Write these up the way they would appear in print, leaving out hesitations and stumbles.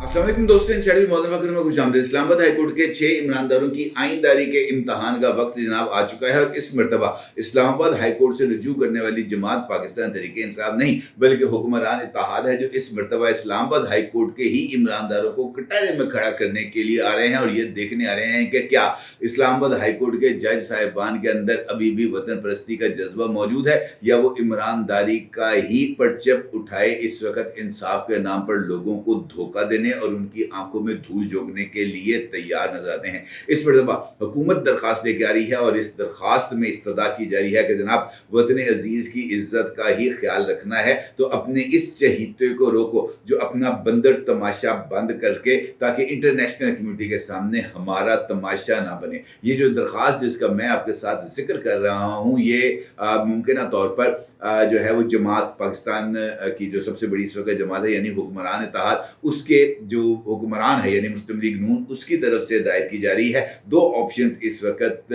अस्सलाम वालेकुम दोस्तों, इंसाइडर मौज़ूद फ़क्र में खुशामदीद। इस्लामाबाद हाई कोर्ट के 6 ईमानदारों की आइनदारी के इम्तिहान का वक्त जनाब आ चुका है और इस मरतबा इस्लामाबाद हाई कोर्ट से रुजू करने वाली जमात पाकिस्तान तहरीक इंसाफ नहीं बल्कि हुक्मरान इत्तेहाद है, जो इस मरतबा इस्लामाबाद हाई कोर्ट के ही ईमानदारों को कटहरे में खड़ा करने के लिए आ रहे हैं और ये देखने आ रहे हैं कि क्या इस्लामाबाद हाई कोर्ट के जज साहिबान के अंदर अभी भी वतन परस्ती का जज्बा मौजूद है या वो ईमानदारी का ही परचम उठाए इस वक्त इंसाफ के नाम पर लोगों को धोखा देने और उनकी आंखों में धूल झोंकने के लिए तैयार नजर आते हैं। इस मरतबा हुकूमत दरखास्त लेके आ रही है और इस दरखास्त में इस्तदा की जा रही है कि जनाब वतन अजीज की इज्जत का ही ख्याल रखना है, तो अपने इस चहीते को रोको जो अपना बंदर तमाशा बंद करके, ताकि इंटरनेशनल कम्युनिटी के सामने हमारा तमाशा ना बने। ये जो दरखास्त जिसका मैं आपके साथ जिक्र कर रहा हूँ, ये मुमकिन तौर पर जो है वो जमात पाकिस्तान की जो सबसे बड़ी इस वक्त जमात है यानी हुक्मरान इत्तेहाद, उसके जो हुक्मरान है यानी मुस्लिम लीग नून, उसकी तरफ से दायर की जा रही है। दो ऑप्शंस इस वक्त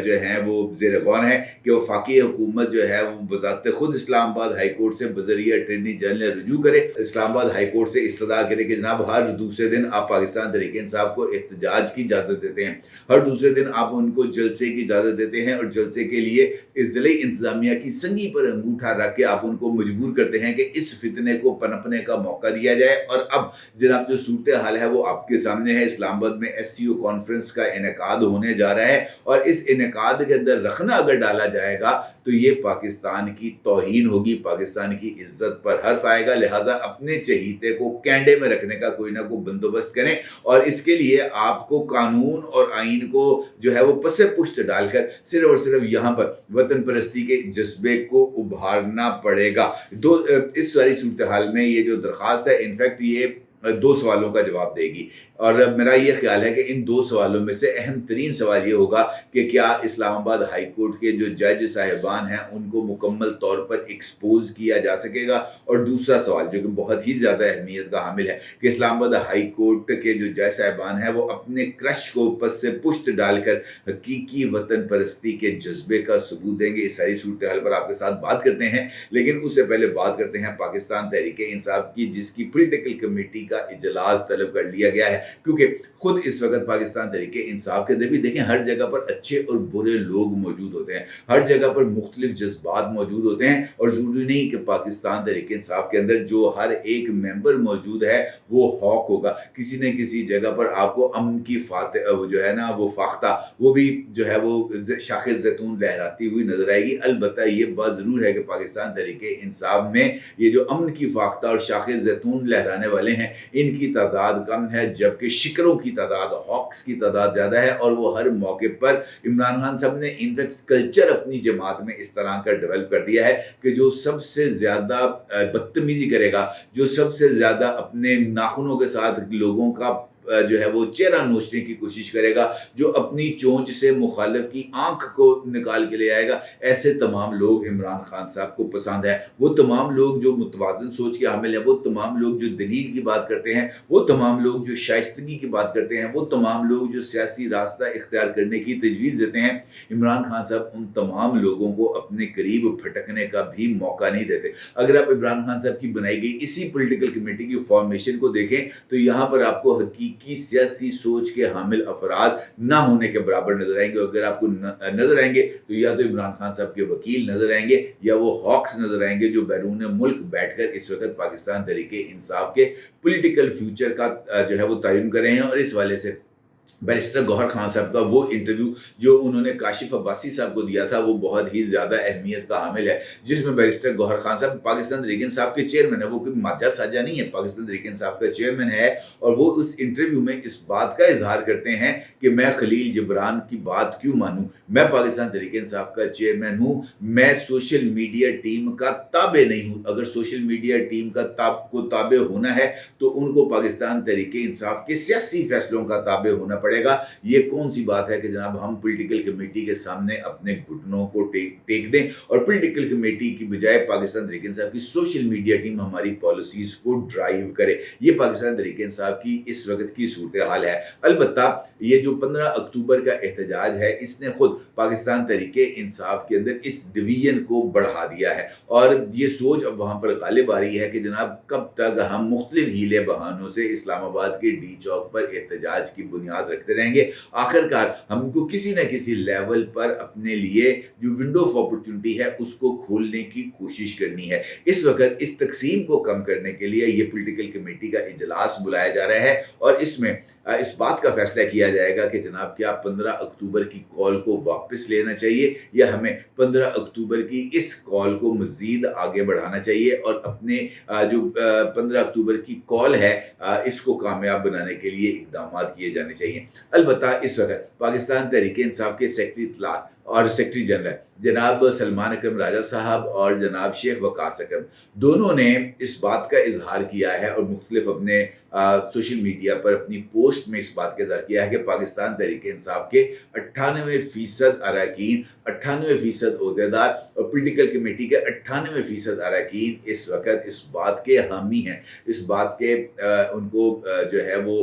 जो हैं वो ज़ेर गौर हैं कि वफाकी हुकूमत जो है वो बज़ात खुद इस्लामाबाद हाई कोर्ट से बज़रिया अटॉर्नी जनरल रुजू करे, इस्लामाबाद हाई कोर्ट से इस्तदा करे कि जनाब हर दूसरे दिन आप पाकिस्तान तहरीक इंसाफ को एहतजाज की इजाज़त देते हैं, हर दूसरे दिन आप उनको जलसे की इजाज़त देते हैं और जलसे के लिए इस ज़िले इंतज़ामिया की संगी पर अंगूठा रख के आप उनको मजबूर करते हैं कि इस फितने को पनपने का मौका दिया जाए। और अब जनाब जो सूरत हाल है वो आपके सामने है। इस्लामाबाद में SCO कॉन्फ्रेंस का इनेकाद होने जा रहा है और इस इनेकाद के अंदर रखना अगर डाला जाएगा तो ये पाकिस्तान की तौहीन होगी, पाकिस्तान की इज्जत पर हर्फ आएगा। लिहाजा अपने चहीते को कैंडे में रखने का कोई ना कोई बंदोबस्त करें और इसके लिए आपको कानून और आइन को जो है वो पसे पुश्त डालकर सिर्फ और सिर्फ यहाँ पर वतन परस्ती के जज्बे को उभारना पड़ेगा। इस सारी सूरत हाल में ये जो दरख्वास्त है, इनफैक्ट ये 2 सवालों का जवाब देगी और मेरा ये ख्याल है कि इन 2 सवालों में से अहम तरीन सवाल ये होगा कि क्या इस्लामाबाद हाई कोर्ट के जो जज साहिबान हैं उनको मुकम्मल तौर पर एक्सपोज किया जा सकेगा, और दूसरा सवाल जो कि बहुत ही ज़्यादा अहमियत का हामिल है कि इस्लामाबाद हाई कोर्ट के जो जज साहिबान हैं वो अपने क्रश को पस से पुश्त डालकर हकीकी वतन परस्ती के जज्बे का सबूत देंगे। इस सारी सूरत हाल पर आपके साथ बात करते हैं, लेकिन उससे पहले बात करते हैं पाकिस्तान तहरीक इंसाफ की, जिसकी पोलिटिकल कमेटी का इजलास तलब कर लिया गया है, क्योंकि खुद इस वक्त पाकिस्तान तहरीक इंसाफ के अंदर भी देखें हर जगह पर अच्छे और बुरे लोग मौजूद होते हैं, हर जगह पर मुख्तलिफ जज्बात मौजूद होते हैं और ज़रूरी नहीं कि पाकिस्तान तहरीक इंसाफ के अंदर जो हर एक मेंबर मौजूद है वो हॉक होगा। किसी न किसी जगह पर आपको अमन की जो है ना वो फाख्ता, वो भी जो है वो शाखे ज़ैतून लहराती हुई नजर आएगी। अलबत्ता ये बात ज़रूर है कि पाकिस्तान तहरीक इंसाफ में ये जो अमन की फाख्ता और शाखे ज़ैतून लहराने वाले हैं इनकी तादाद कम है, जबकि शिकरों की तादाद, हॉक्स की तादाद ज़्यादा है। और वो हर मौके पर इमरान खान साहब ने इनफैक्ट कल्चर अपनी जमात में इस तरह का डेवलप कर दिया है कि जो सबसे ज़्यादा बदतमीजी करेगा, जो सबसे ज़्यादा अपने नाखूनों के साथ लोगों का जो है वो चेहरा नोचने की कोशिश करेगा, जो अपनी चोंच से मुखालिफ की आंख को निकाल के ले आएगा, ऐसे तमाम लोग इमरान खान साहब को पसंद है। वो तमाम लोग जो मुतवाज़िन सोच के हामिल है, वो तमाम लोग जो दलील की बात करते हैं, वो तमाम लोग जो शाइस्तगी की बात करते हैं, वो तमाम लोग जो सियासी रास्ता इख्तियार करने की तजवीज़ देते हैं, इमरान खान साहब उन तमाम लोगों को अपने करीब फटकने का भी मौका नहीं देते। अगर आप इमरान खान साहब की बनाई गई इसी पोलिटिकल कमेटी की फॉर्मेशन को देखें तो यहाँ पर आपको हकीकी की सियासी सोच के हामिल अफराद ना होने के बराबर नजर आएंगे। अगर आपको नजर आएंगे तो या तो इमरान खान साहब के वकील नजर आएंगे या वो हॉक्स नजर आएंगे जो बैरून मुल्क बैठकर इस वक्त पाकिस्तान तहरीक इंसाफ के पॉलिटिकल फ्यूचर का जो है वो तयन कर रहे हैं। और इस वाले से बैरिस्टर गौहर खान साहब का वो इंटरव्यू जो उन्होंने काशिफ अब्बासी साहब को दिया था वो बहुत ही ज़्यादा अहमियत का हामिल है, जिसमें बैरिस्टर गौहर खान साहब पाकिस्तान तहरीक इंसाफ के चेयरमैन है, वो कोई माजा साजा नहीं है, पाकिस्तान तहरीक इंसाफ का चेयरमैन है। और वो उस इंटरव्यू में इस बात का इजहार करते हैं कि मैं खलील जिब्रान की बात क्यों मानूँ, मैं पाकिस्तान तहरीक इंसाफ का चेयरमैन हूँ, मैं सोशल मीडिया टीम का ताबे नहीं हूँ। अगर सोशल मीडिया टीम का ताबे होना है तो उनको पाकिस्तान तहरीक इंसाफ के सियासी फैसलों का ताबे होना पड़ेगा। ये कौन सी बात है कि जनाब हम पॉलिटिकल कमेटी के सामने अपने घुटनों को टेक दें और पॉलिटिकल कमेटी की बजाय पाकिस्तान तहरीक इंसाफ की सोशल मीडिया टीम हमारी पॉलिसीज़ को ड्राइव करे। ये पाकिस्तान तहरीक इंसाफ की इस वक्त की सूरत हाल है। अलबत्ता ये जो 15 अक्टूबर का एहतजाज है, इसने खुद पाकिस्तान तहरीक इंसाफ के अंदर इस डिवीजन को बढ़ा दिया है और ये सोच अब वहाँ पर गालिब आ रही है कि जनाब कब तक हम मुख्तलिफ हीले बहानों से इस्लामाबाद के डी चौक पर एहतजाज की बुनियाद रखते रहेंगे। आखिरकार हमको किसी न किसी लेवल पर अपने लिए जो विंडो ऑफ अपॉर्चुनिटी है उसको खोलने की कोशिश करनी है। इस वक्त इस तकसीम को कम करने के लिए ये पॉलिटिकल कमेटी का इजलास बुलाया जा रहा है और इसमें इस बात का फैसला किया जाएगा कि जनाब क्या 15 अक्टूबर की कॉल को वापस लेना चाहिए या हमें 15 अक्टूबर की इस कॉल को मज़ीद आगे बढ़ाना चाहिए और अपने जो 15 अक्टूबर की कॉल है इसको कामयाब बनाने के लिए इक़दाम किए जाने चाहिए। अलबत्ता इस वक्त पाकिस्तान तहरीक इंसाफ के सेक्रेटरी इत्तलात और सेक्रेटरी जनरल जनाब सलमान अकरम राजा साहब और जनाब शेख वकास अकरम दोनों ने इस बात का इजहार किया है और मुख्तलिफ अपने सोशल मीडिया पर अपनी पोस्ट में इस बात का इजहार किया है कि पाकिस्तान तहरीक इंसाफ के 98% अरकान, 98% अहदेदार और पॉलिटिकल कमेटी के 98% अरकान इस वक्त इस बात के हामी हैं, इस बात के उनको जो है वो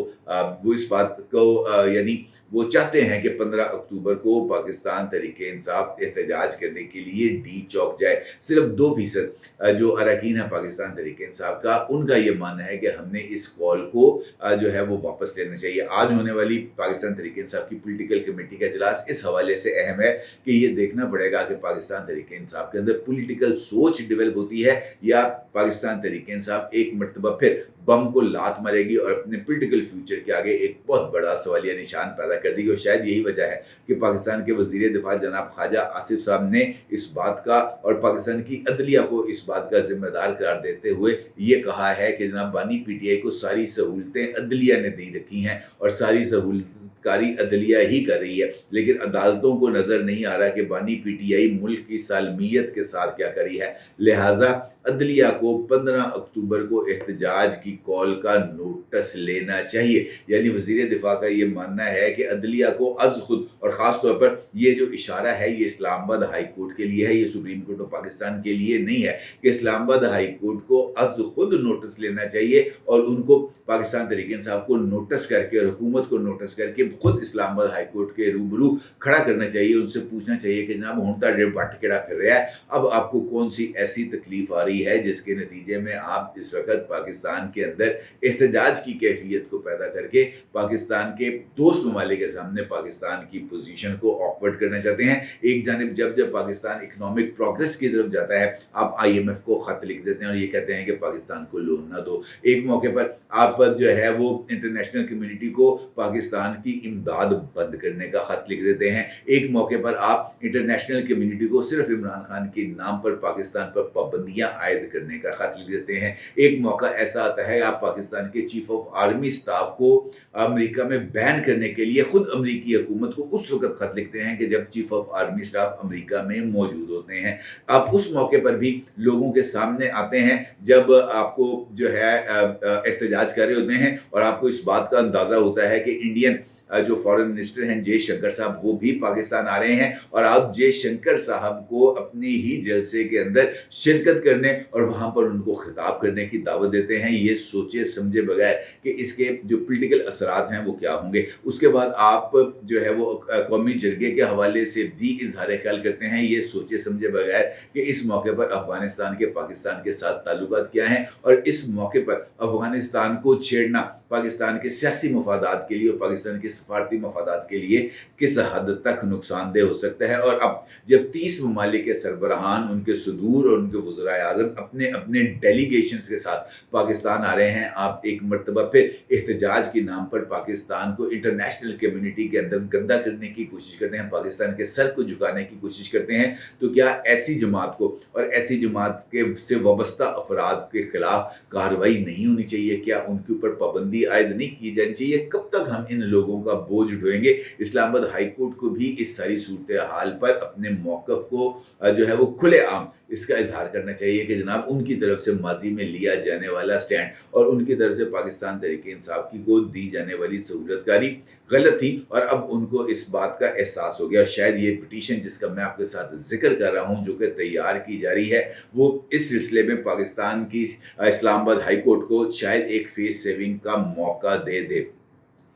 इस बात को यानी वो चाहते हैं कि 15 अक्टूबर को पाकिस्तान तहरीक इंसाफ एहतजाज करने के लिए डी चौक जाए। सिर्फ 2% जो अरकान है पाकिस्तान तहरीक इंसाफ का, उनका ये मानना है कि हमने इस कॉल को जो है वो वापस लेना चाहिए। आज होने वाली पाकिस्तान तहरीक इंसाफ की पॉलिटिकल कमेटी का इजलास इस हवाले से अहम है कि ये देखना पड़ेगा कि पाकिस्तान तहरीक इंसाफ के अंदर पॉलिटिकल सोच डेवलप होती है या पाकिस्तान तहरीक इंसाफ एक मरतबा फिर बम को लात मारेगी और अपने पॉलिटिकल फ्यूचर के आगे एक बहुत बड़ा सवालिया निशान पैदा कर देगी। और शायद यही वजह है कि पाकिस्तान के वज़ीर दिफा जनाब ख्वाजा आसिफ साहब ने इस बात का और पाकिस्तान की अदलिया को इस बात का जिम्मेदार करार देते हुए ये कहा है कि जनाब बानी पीटीआई को सारी सहूलतें अदलिया ने दी रखी हैं और सारी सहूलतकारी अदलिया ही कर रही है, लेकिन अदालतों को नज़र नहीं आ रहा कि बानी पीटीआई मुल्क की सालमियत के साथ क्या करी है। लिहाजा अदलिया को 15 अक्टूबर को एहतजाज की कॉल का नोटिस लेना चाहिए। यानी वज़ीर दिफा का ये मानना है कि अदलिया को अज़ खुद, और ख़ास तौर पर ये जो इशारा है ये इस्लामाबाद हाई कोर्ट के लिए है, ये सुप्रीम कोर्ट ऑफ पाकिस्तान के लिए नहीं है, कि इस्लामाबाद हाई कोर्ट को अज़ खुद नोटिस लेना चाहिए और उनको पाकिस्तान तहरीक इंसाफ को नोटिस करके और हुकूमत को नोटिस करके खुद इस्लामाबाद हाई कोर्ट के रूबरू खड़ा करना चाहिए। उनसे पूछना चाहिए कि जनाब होता डेढ़ बट केड़ा फिर रहा है, अब आपको कौन सी ऐसी तकलीफ आ रही है जिसके नतीजे में आप इस वक्त पाकिस्तान के अंदर एहतजाज की कैफियत को पैदा करके पाकिस्तान के दोस्त ममालिक के सामने पाकिस्तान की पोजीशन को ऑकवर्ड करना चाहते हैं। एक जानिब जब पाकिस्तान इकोनॉमिक प्रोग्रेस की तरफ जाता है, आप IMF को खत लिख देते हैं और ये कहते हैं कि पाकिस्तान को लोन ना दो। एक मौके पर आप जो है वो इंटरनेशनल कम्युनिटी को पाकिस्तान की इमदाद बंद करने का खत लिख देते हैं। एक मौके पर आप इंटरनेशनल कम्युनिटी को सिर्फ इमरान खान के नाम पर पाकिस्तान पर पाबंदियां आयद करने का खत लिख देते हैं। एक मौका ऐसा आता है आप पाकिस्तान के चीफ ऑफ आर्मी स्टाफ को अमेरिका में बैन करने के लिए खुद अमेरिकी हुकूमत को उस वक्त खत लिखते हैं कि जब chief of army staff America में मौजूद होते हैं। आप उस मौके पर भी लोगों के सामने आते हैं जब आपको जो है एहतजाज कर रहे होते हैं और आपको इस बात का अंदाज़ा होता है कि इंडियन जो फॉरेन मिनिस्टर हैं जयशंकर साहब, वो भी पाकिस्तान आ रहे हैं और आप जयशंकर साहब को अपनी ही जलसे के अंदर शिरकत करने और वहाँ पर उनको खिताब करने की दावत देते हैं, ये सोचे समझे बगैर कि इसके जो पॉलिटिकल असरात हैं वो क्या होंगे। उसके बाद आप जो है वो कौमी जरगे के हवाले से भी इजहार ख्याल करते हैं, ये सोचे समझे बगैर कि इस मौके पर अफगानिस्तान के पाकिस्तान के साथ ताल्लुकात क्या हैं और इस मौके पर अफगानिस्तान को छेड़ना पाकिस्तान के सियासी मफादात के लिए और पाकिस्तान के सफारती मफादात के लिए किस हद तक नुकसानदेह हो सकता है। और अब जब 30 ममालिक के सरबराहान, उनके सदूर और उनके वज़राए आज़म अपने अपने डेलीगेशंस के साथ पाकिस्तान आ रहे हैं, आप एक मरतबा फिर एहतजाज के नाम पर पाकिस्तान को इंटरनेशनल कम्युनिटी के अंदर गंदा करने की कोशिश करते हैं, पाकिस्तान के सर को झुकाने की कोशिश करते हैं, तो क्या ऐसी जमात को और ऐसी जमात के से वाबस्ता अफराद के खिलाफ कार्रवाई नहीं होनी चाहिए? क्या उनके ऊपर पाबंदी आयद नहीं की जानी चाहिए? कब तक हम इन लोगों का बोझ ढोएंगे। इस्लामाबाद हाई कोर्ट को भी इस सारी सूरत हाल पर अपने मौक़िफ़ को जो है वो खुलेआम इसका इज़हार करना चाहिए कि जनाब उनकी तरफ से माज़ी में लिया जाने वाला स्टैंड और उनकी तरफ से पाकिस्तान तहरीक-ए-इंसाफ की को दी जाने वाली सहूलतकारी गलत थी और अब उनको इस बात का एहसास हो गया। शायद ये पिटीशन जिसका मैं आपके साथ ज़िक्र कर रहा हूँ जो कि तैयार की जा रही है वो इस सिलसिले में पाकिस्तान की इस्लामाबाद हाई कोर्ट को शायद एक फेस सेविंग का मौका दे दे।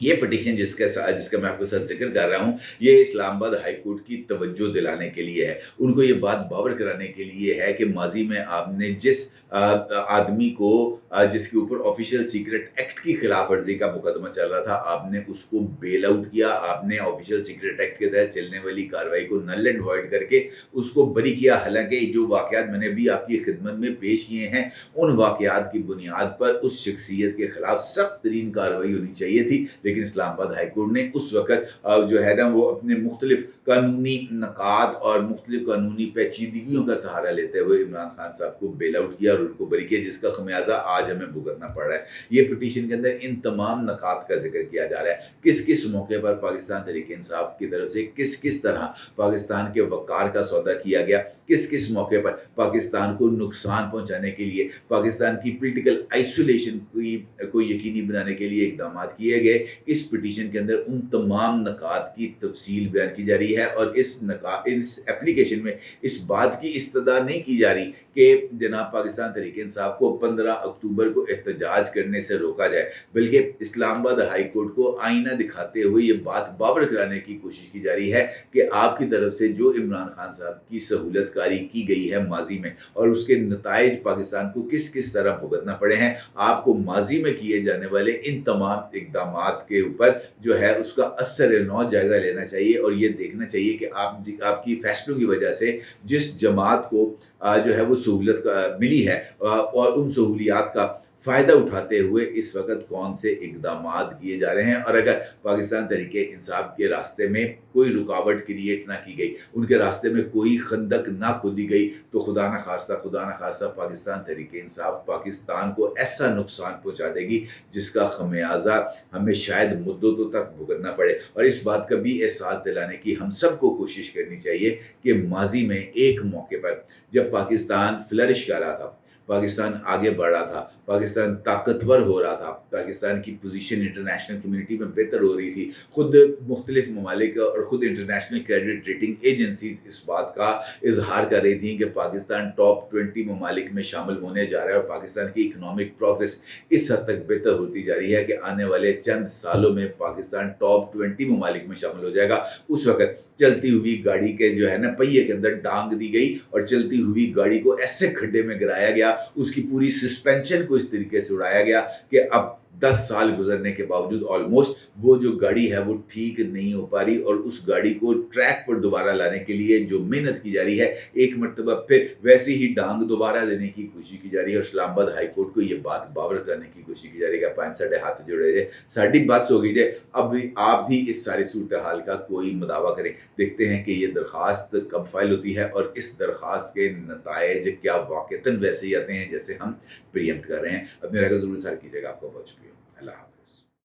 ये पिटीशन जिसका मैं आपके साथ ज़िक्र कर रहा हूँ, ये इस्लामाबाद हाई कोर्ट की तवज्जो दिलाने के लिए है। उनको ये बात बावर कराने के लिए है कि माज़ी में आपने जिस आदमी को जिसके ऊपर ऑफिशियल सीक्रेट एक्ट की खिलाफ वर्जी का मुकदमा चल रहा था, आपने उसको बेल आउट किया, आपने ऑफिशियल सीक्रेट एक्ट के तहत चलने वाली कार्रवाई को नल एंड वॉइड करके उसको बरी किया। हालांकि जो वाक़यात मैंने भी आपकी खिदमत में पेश किए हैं, उन वाक़यात की बुनियाद पर उस शख्सियत के खिलाफ सख्त तरीन कार्रवाई होनी चाहिए थी, लेकिन इस्लामाबाद हाई कोर्ट ने उस वक़्त जो है ना वो अपने मुख्तलिफ कानूनी नकात और मुख्तलिफ कानूनी पेचीदगियों का सहारा लेते हुए इमरान खान साहब को बेल आउट किया और उनको बरी किया, जिसका खमियाजा आज हमें भुगतना पड़ रहा है। ये पिटीशन के अंदर इन तमाम नकात का जिक्र किया जा रहा है, किस किस मौके पर पाकिस्तान तहरीक-ए-इंसाफ की तरफ से किस किस तरह पाकिस्तान के वक़ार का सौदा किया गया, किस किस मौके पर पाकिस्तान को नुकसान पहुँचाने के लिए, पाकिस्तान की पोलिटिकल आइसोलेशन को यकीनी बनाने के लिए इक़दाम किए गए। इस पिटीशन के अंदर उन तमाम नकात की तफसील बयान की जा रही है और इस एप्लीकेशन में इस बात की इस्तदा नहीं की जा रही कि जनाब पाकिस्तान तहरीक-ए-इंसाफ को 15 अक्टूबर को एहतजाज करने से रोका जाए, बल्कि इस्लामाबाद हाई कोर्ट को आईना दिखाते हुए ये बात बावर कराने की कोशिश की जा रही है कि आपकी तरफ से जो इमरान खान साहब की सहूलतकारी की गई है माजी में और उसके नताइज पाकिस्तान को किस किस तरह भुगतना पड़े हैं, आपको माजी में किए जाने वाले इन तमाम इक़दामात के ऊपर जो है उसका असर-ए-नौ जायज़ा लेना चाहिए और ये देखना चाहिए कि आपकी फैसलों की वजह से जिस जमात को जो है वो सहूलत मिली है और उन सहूलियात का फ़ायदा उठाते हुए इस वक्त कौन से इक़दामात किए जा रहे हैं। और अगर पाकिस्तान तहरीक-ए-इंसाफ के रास्ते में कोई रुकावट क्रिएट ना की गई, उनके रास्ते में कोई खंदक ना खोदी गई, तो खुदा न खास्ता पाकिस्तान तहरीक-ए-इंसाफ पाकिस्तान को ऐसा नुकसान पहुँचा देगी जिसका खमियाजा हमें शायद मुद्दतों तक भुगतना पड़े। और इस बात का भी एहसास दिलाने की हम सबको कोशिश करनी चाहिए कि माजी में एक मौके पर जब पाकिस्तान फ्लरिश कर रहा था, पाकिस्तान आगे बढ़ रहा था, पाकिस्तान ताकतवर हो रहा था, पाकिस्तान की पोजीशन इंटरनेशनल कम्युनिटी में बेहतर हो रही थी, खुद मुख्तलिफ ममालिक और ख़ुद इंटरनेशनल क्रेडिट रेटिंग एजेंसीज इस बात का इजहार कर रही थी कि पाकिस्तान टॉप 20 ममालिक में शामिल होने जा रहा है और पाकिस्तान की इकनॉमिक प्रोग्रेस इस हद तक बेहतर होती जा रही है कि आने वाले चंद सालों में पाकिस्तान टॉप 20 ममालिक में शामिल हो जाएगा। उस वक़्त चलती हुई गाड़ी के जो है ना पहिए के अंदर डांग दी गई और चलती हुई गाड़ी को ऐसे खड्डे में गिराया गया, उसकी पूरी सस्पेंशन को इस तरीके से उड़ाया गया कि अब 10 साल गुजरने के बावजूद ऑलमोस्ट वो जो गाड़ी है वो ठीक नहीं हो पा रही और उस गाड़ी को ट्रैक पर दोबारा लाने के लिए जो मेहनत की जा रही है, एक मरतबा फिर वैसी ही डांग दोबारा देने की कोशिश की जा रही है और इस्लामाबाद हाई कोर्ट को ये बात बावर करने की कोशिश की जा रही है कि पाँच साढ़े हाथ जोड़े जाए, साड़ी बस हो गई जाए, अब आप भी इस सारी सूरत हाल का कोई मदावा करें। देखते हैं कि ये दरख्वास्त कब फाइल होती है और इस दरख्वास्त के नताइज क्या वाक़तन वैसे ही आते हैं जैसे हम प्रीएम्प्ट कर रहे हैं। अपने राय का ज़रूर इज़हार कीजिएगा। आपका बहुत शुक्रिया। अल्लाह हाफ़िज़।